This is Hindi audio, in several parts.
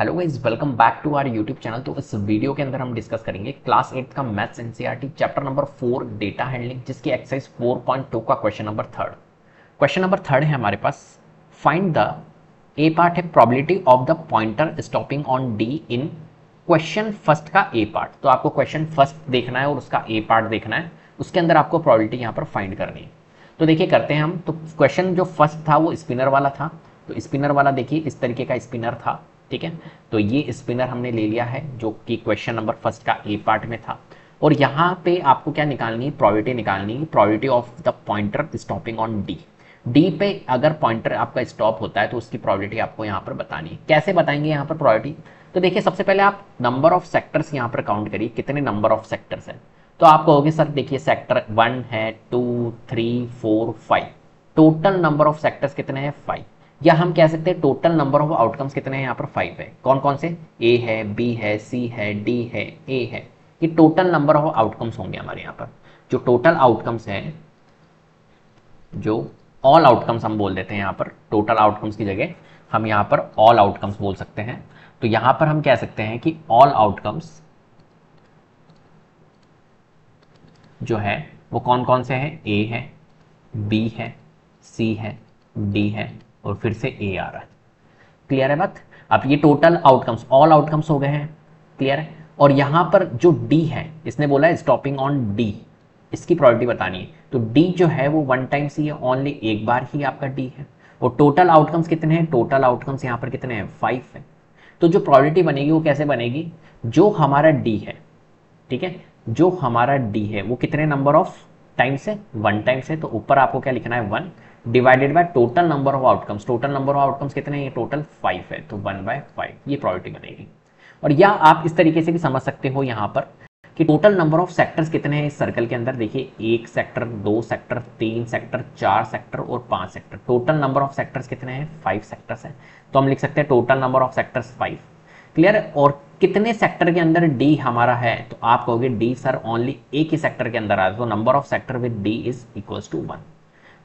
Hello guys, welcome back to our YouTube channel. तो इस वीडियो के अंदर हम डिस्कस करेंगे क्लास 8 का maths NCERT chapter number 4 data handling, जिसकी एक्सरसाइज 4.2 का question number third. Question number third है हमारे पास, फाइंड द ए पार्ट है probability of the pointer stopping on D in question first का ए पार्ट। तो आपको क्वेश्चन फर्स्ट देखना है और उसका ए पार्ट देखना है, उसके अंदर आपको प्रोबेबिलिटी यहाँ पर फाइंड करनी है। तो देखिए करते हैं हम। तो क्वेश्चन जो फर्स्ट था वो स्पिनर वाला था। तो स्पिनर वाला देखिए इस तरीके का स्पिनर था, ठीक है। तो ये स्पिनर हमने ले लिया है जो कि क्वेश्चन नंबर फर्स्ट का ए पार्ट में था। और यहाँ पे आपको क्या निकालनी है, प्रोबेबिलिटी निकालनी है, probability of the pointer stopping on D. D पे अगर पॉइंटर आपका स्टॉप होता है तो उसकी प्रोबेबिलिटी आपको यहाँ पर बतानी है। कैसे बताएंगे यहाँ पर प्रोबेबिलिटी? तो देखिए सबसे पहले आप नंबर ऑफ सेक्टर्स यहाँ पर काउंट करिए, कितने नंबर ऑफ सेक्टर्स है। तो आप कहोगे सर देखिए सेक्टर 1 है, 2, 3, 4, 5, टोटल नंबर ऑफ सेक्टर्स कितने हैं 5। या हम कह सकते हैं टोटल नंबर ऑफ आउटकम्स कितने हैं यहाँ पर 5 है। कौन कौन से? ए है, बी है, सी है, डी है, ए है। ये टोटल नंबर ऑफ आउटकम्स होंगे हमारे यहाँ पर। जो टोटल आउटकम्स है, जो ऑल आउटकम्स हम बोल देते हैं यहाँ पर, टोटल आउटकम्स की जगह हम यहाँ पर ऑल आउटकम्स बोल सकते हैं। तो यहाँ पर हम कह सकते हैं कि ऑल आउटकम्स जो है वो कौन कौन से हैं? ए है, बी है, सी है, डी है और फिर से ए आ रहा है। क्लियर है बात? अब ये टोटल आउटकम्स ऑल आउटकम्स हो गए हैं, क्लियर है। और यहां पर जो डी है, इसने बोला है स्टॉपिंग ऑन डी, इसकी प्रोबेबिलिटी बतानी है। तो डी जो है वो वन टाइम सी है, ओनली एक बार ही आपका डी है। और टोटल आउटकम्स कितने हैं? टोटल आउटकम्स यहां पर कितने हैं? 5 है। तो जो प्रोबेबिलिटी बनेगी वो कैसे बनेगी? जो हमारा डी है, ठीक है, जो हमारा डी है वो कितने नंबर ऑफ टाइम से? 1 टाइम से। तो ऊपर आपको क्या लिखना है? 1 divided by total number of outcomes. Total number of outcomes कितने हैं? ये टोटल 5 है, तो 1/5 ये प्रोबेबिलिटी बनेगी। और या आप इस तरीके से भी समझ सकते हो यहाँ पर कि टोटल नंबर ऑफ सेक्टर्स कितने हैं इस सर्कल के अंदर। देखिए 1 सेक्टर, 2 सेक्टर, 3 सेक्टर, 4 सेक्टर और 5 sector. Total number of sectors कितने हैं? 5 सेक्टर्स हैं। तो हम लिख सकते हैं total number of sectors 5। Clear है। और कितने सेक्टर के अंदर डी हमारा है? तो आप कहोगे डी सर ओनली एक ही सेक्टर के अंदर आ रहा है, तो number of sector with D is equals to 1।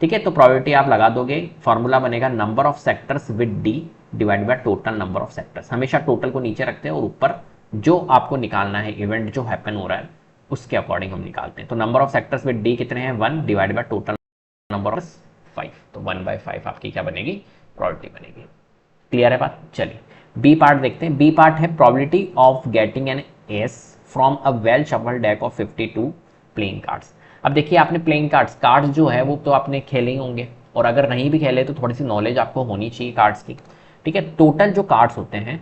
ठीक है, तो प्रोबेबिलिटी आप लगा दोगे, फॉर्मूला बनेगा number of sectors with D divide by total number of sectors. हमेशा टोटल को नीचे रखते हैं और ऊपर जो आपको निकालना है, इवेंट जो हैपन हो रहा है उसके अकॉर्डिंग हम निकालते हैं। तो number of sectors with D कितने हैं? 1 divide by total number of 5। तो 1/5 आपकी क्या बनेगी? प्रोबेबिलिटी बनेगी। क्लियर है बात? चलिए बी पार्ट देखते हैं। बी पार्ट है probability of getting an S from a well shuffled deck of 52 playing cards. अब देखिए आपने प्लेइंग कार्ड्स जो है वो तो आपने खेले ही होंगे, और अगर नहीं भी खेले तो थोड़ी सी नॉलेज आपको होनी चाहिए कार्ड्स की। ठीक है, टोटल जो कार्ड्स होते हैं,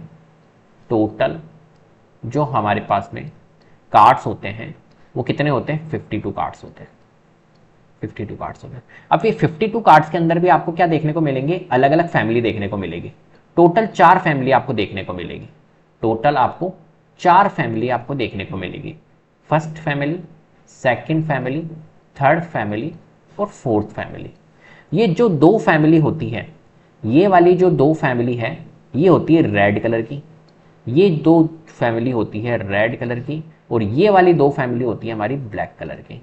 टोटल जो हमारे पास में कार्ड्स होते हैं वो कितने होते हैं? 52 कार्ड्स होते हैं। 52 कार्ड्स होते हैं। अब ये 52 कार्ड्स के अंदर भी आपको क्या देखने को मिलेंगे? अलग अलग फैमिली देखने को मिलेगी। टोटल 4 फैमिली आपको देखने को मिलेगी। टोटल आपको 4 फैमिली आपको देखने को मिलेगी। First family, second family, third family और फोर्थ फैमिली। ये जो 2 फैमिली होती है, ये वाली जो 2 फैमिली है ये होती है रेड कलर की, ये 2 फैमिली होती है रेड कलर की, और ये वाली 2 फैमिली होती है हमारी ब्लैक कलर की।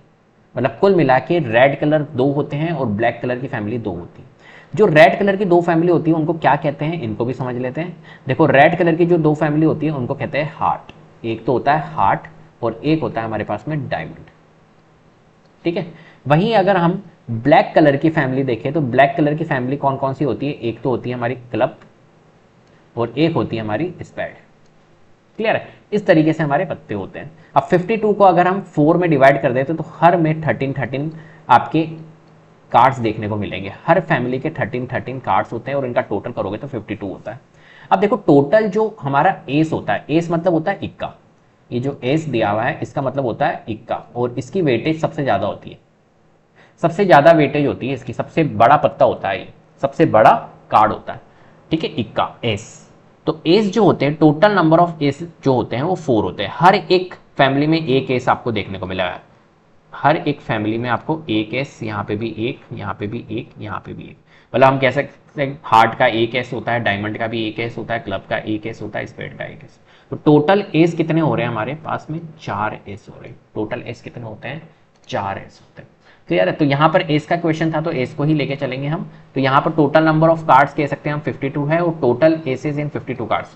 मतलब कुल मिला के रेड कलर 2 होते हैं और ब्लैक कलर की फैमिली 2 होती है। जो रेड कलर की 2 फैमिली होती है उनको क्या कहते हैं, इनको भी समझ लेते हैं। देखो रेड कलर की जो 2 फैमिली होती है उनको कहते हैं हार्ट। एक तो होता है हार्ट और एक होता है हमारे पास में डायमंड। ठीक है, वहीं अगर हम ब्लैक कलर की फैमिली देखें तो ब्लैक कलर की फैमिली कौन कौन सी होती है? एक तो होती है हमारी क्लब और एक होती है हमारी स्पैड। क्लियर है? इस तरीके से हमारे पत्ते होते हैं। अब 52 को अगर हम 4 में डिवाइड कर देते तो हर में 13 आपके कार्ड्स देखने को मिलेंगे। हर फैमिली के 13 कार्ड्स होते हैं और इनका टोटल करोगे तो 52 होता है। अब देखो टोटल जो हमारा एस होता है, एस मतलब होता है इक्का। ये जो एस दिया हुआ है इसका मतलब होता है इक्का, और इसकी वेटेज सबसे ज्यादा होती है। सबसे ज्यादा वेटेज होती है इसकी, सबसे बड़ा पत्ता होता है, सबसे बड़ा कार्ड होता है। ठीक है, इक्का, एस। तो एस जो होते हैं, टोटल नंबर ऑफ एस जो होते हैं वो 4 होते हैं। हर एक फैमिली में एक एस आपको देखने को मिला है। हर एक फैमिली में आपको एक एस, यहाँ पे भी एक, यहाँ पे भी एक, यहाँ पे भी एक। मतलब हम कह सकते हैं हार्ट का एक एस होता है, डायमंड का भी एक एस होता है, क्लब का एक एस होता है, स्पेड का एक एस। तो टोटल एस कितने हो रहे हैं हमारे पास में? 4 एस हो रहे हैं। टोटल एस कितने होते हैं? 4 एस होते हैं। क्लियर है? तो यहाँ पर एस का क्वेश्चन था तो एस को ही लेके चलेंगे हम। तो यहाँ पर टोटल नंबर ऑफ कार्ड्स कह सकते हैं हम 52 है, और total aces in 52 cards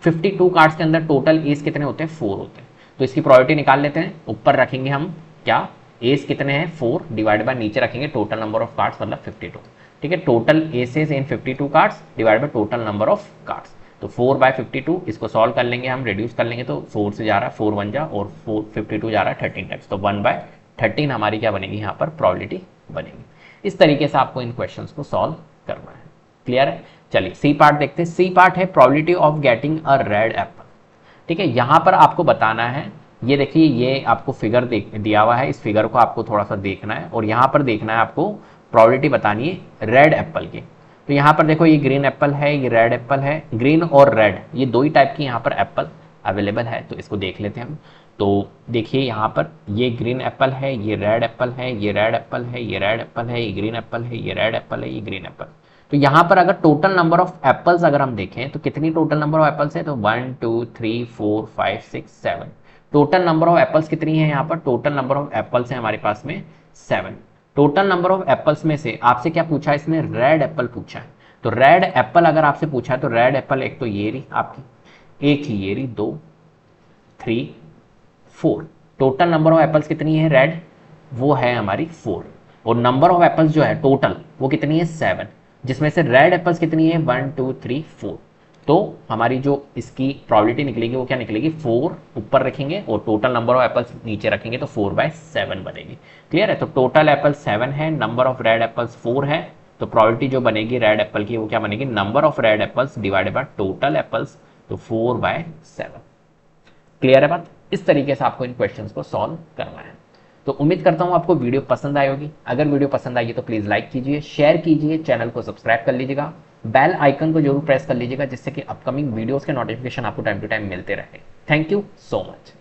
52 cards के अंदर टोटल एस कितने होते हैं, 4 होते हैं। तो इसकी प्रोबेबिलिटी निकाल लेते हैं। ऊपर रखेंगे हम क्या, एस कितने हैं 4 डिवाइड बाय नीचे रखेंगे टोटल नंबर ऑफ कार्ड्स मतलब 52। ठीक है, total aces in 52 cards divide by total number of cards. तो 4/52 इसको सॉल्व कर लेंगे हम, रिड्यूस कर लेंगे तो 4 से जा रहा है 4 1 जा और 52 जा रहा है 13 टाइम्स। तो 1/13 हमारी क्या बनेगी यहाँ पर प्रोबेबिलिटी बनेगी। इस तरीके से आपको इन क्वेश्चंस को सॉल्व करना है। क्लियर है? चलिए सी पार्ट देखते हैं। सी पार्ट है probability of getting a red Apple. ठीक है, यहां पर आपको बताना है, ये देखिए ये आपको फिगर दिया हुआ है, इस फिगर को आपको थोड़ा सा देखना है और यहां पर देखना है आपको प्रोबेबिलिटी बतानी है रेड एप्पल की। तो यहां पर देखो ये ग्रीन एप्पल है, ये रेड एप्पल है। ग्रीन और रेड ये दो ही टाइप की यहां पर एप्पल अवेलेबल है, तो इसको देख लेते हैं हम। तो देखिए यहाँ पर ये ग्रीन एप्पल है, ये रेड एप्पल है, ये रेड एप्पल है, ये रेड एप्पल है, ये ग्रीन एप्पल है, ये रेड एप्पल है, ये ग्रीन एप्पल। तो यहाँ पर अगर टोटल नंबर ऑफ एप्पल्स अगर हम देखें तो कितनी टोटल नंबर ऑफ एप्पल्स है, तो 1 2 3 4 5 6 7 टोटल नंबर ऑफ एप्पल्स कितनी है यहाँ पर, टोटल नंबर ऑफ एप्पल्स है हमारे पास में 7। टोटल नंबर ऑफ एप्पल्स में से आपसे क्या पूछा है, इसने रेड एप्पल पूछा है। तो रेड एप्पल अगर आपसे पूछा है तो रेड एप्पल एक तो ये रही आपकी, एक ही ये रही, 2 3 4। टोटल नंबर ऑफ एप्पल्स कितनी है रेड, वो है हमारी 4 और नंबर ऑफ एप्पल्स जो है टोटल वो कितनी है 7, जिसमें से रेड एप्पल्स कितनी है 1 2 3 4। तो हमारी जो इसकी प्रोबेबिलिटी निकलेगी वो क्या निकलेगी, 4 ऊपर रखेंगे और टोटल नंबर ऑफ एप्पल्स नीचे रखेंगे तो 4/7 बनेगी। क्लियर है? तो टोटल एप्पल 7 है, नंबर ऑफ रेड एप्पल्स 4 है, तो प्रोबेबिलिटी जो बनेगी रेड एप्पल की वो क्या बनेगी, number of red apples divided by total apples, तो 4/7। क्लियर है बात? इस तरीके से आपको इन क्वेश्चंस को सॉल्व करना है। तो उम्मीद करता हूं आपको वीडियो पसंद आई होगी। अगर वीडियो पसंद आई है तो प्लीज लाइक कीजिए, शेयर कीजिए, चैनल को सब्सक्राइब कर लीजिएगा, बेल आइकन को जरूर प्रेस कर लीजिएगा जिससे कि अपकमिंग वीडियोस के नोटिफिकेशन आपको टाइम टू टाइम मिलते रहे। Thank you so much.